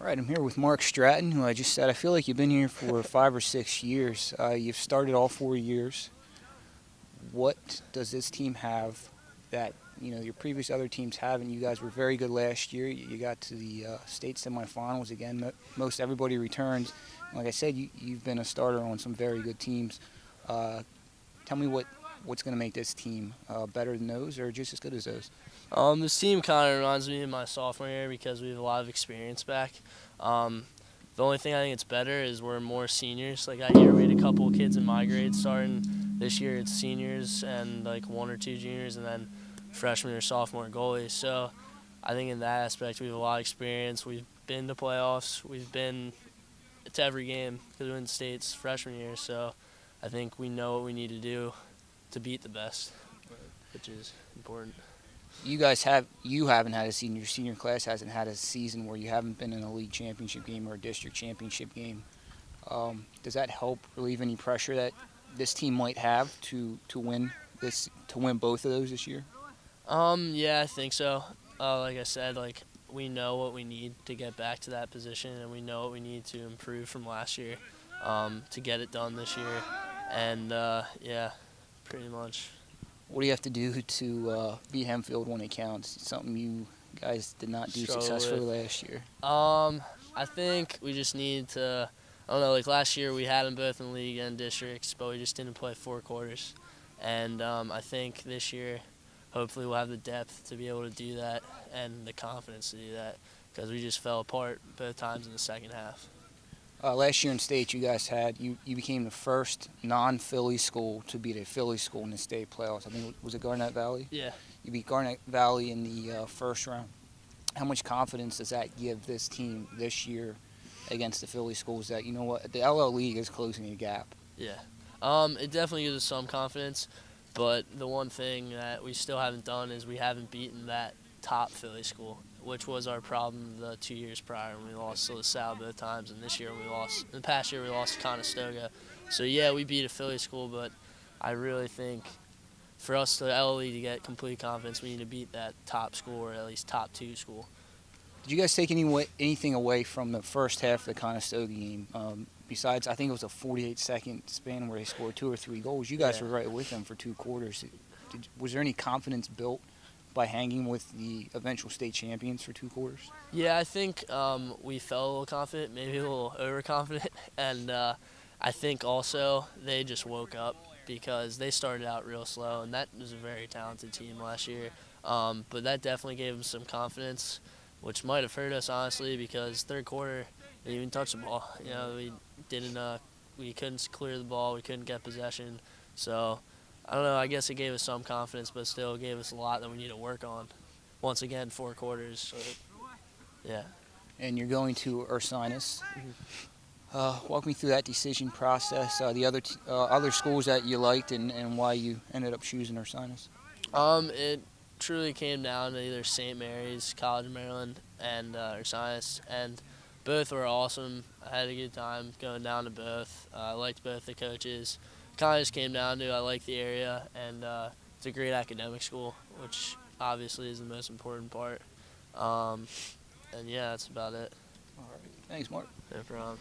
All right, I'm here with Mark Stratton, who I just said I feel like you've been here for 5 or 6 years. You've started all 4 years. What does this team have that your previous other teams haven't? You guys were very good last year. You got to the state semifinals again. Most everybody returns. Like I said, you've been a starter on some very good teams. Uh, Tell me what's going to make this team better than those, or just as good as those? This team kind of reminds me of my sophomore year because we have a lot of experience back. The only thing I think it's better is we're more seniors. Like that year, we had a couple of kids in my grade starting. This year, it's seniors and like one or two juniors, and then freshman or sophomore goalies. So I think in that aspect, we have a lot of experience. We've been to playoffs. We've been to every game because we went to states freshman year. So I think we know what we need to do to beat the best, which is important. You haven't had a senior class hasn't had a season where you haven't been in a league championship game or a district championship game. Does that help relieve any pressure that this team might have to win both of those this year? Yeah, I think so. Like I said, like we know what we need to get back to that position, and we know what we need to improve from last year to get it done this year. And yeah, pretty much. What do you have to do to beat Hempfield when it counts? Something you guys did not do Struggle successfully with. last year. I think we just need to. I don't know. Like last year, we had them both in league and districts, but we just didn't play 4 quarters. And I think this year, hopefully, we'll have the depth to be able to do that and the confidence to do that because we just fell apart both times in the second half. Last year in state, you became the first non-Philly school to beat a Philly school in the state playoffs. I think was it Garnett Valley? Yeah. You beat Garnett Valley in the first round. How much confidence does that give this team this year against the Philly schools? That the LL League is closing a gap. Yeah. It definitely gives us some confidence, but the one thing that we still haven't done is we haven't beaten that top Philly school, which was our problem the 2 years prior when we lost to LaSalle both times, and this year in the past year we lost to Conestoga. So yeah, we beat a Philly school, but I really think for us to LLE to get complete confidence, we need to beat that top school or at least top 2 school. Did you guys take anything away from the first half of the Conestoga game? Besides, I think it was a 48-second span where they scored 2 or 3 goals. You guys were right with them for 2 quarters. Was there any confidence built by hanging with the eventual state champions for 2 quarters? Yeah, I think we felt a little confident, maybe a little overconfident, and I think also they just woke up because they started out real slow, and that was a very talented team last year. But that definitely gave them some confidence, which might have hurt us honestly because third quarter they didn't even touch the ball. We couldn't clear the ball, we couldn't get possession, so. I don't know, I guess it gave us some confidence, but still gave us a lot that we need to work on. Once again, 4 quarters. So, yeah. And you're going to Ursinus. Mm-hmm. Walk me through that decision process, the other schools that you liked and why you ended up choosing Ursinus. It truly came down to either St. Mary's, College of Maryland, and Ursinus, and both were awesome. I had a good time going down to both. I liked both the coaches. Kind of just came down to I like the area, and it's a great academic school, which obviously is the most important part. And yeah, that's about it. All right. Thanks, Mark. No problem.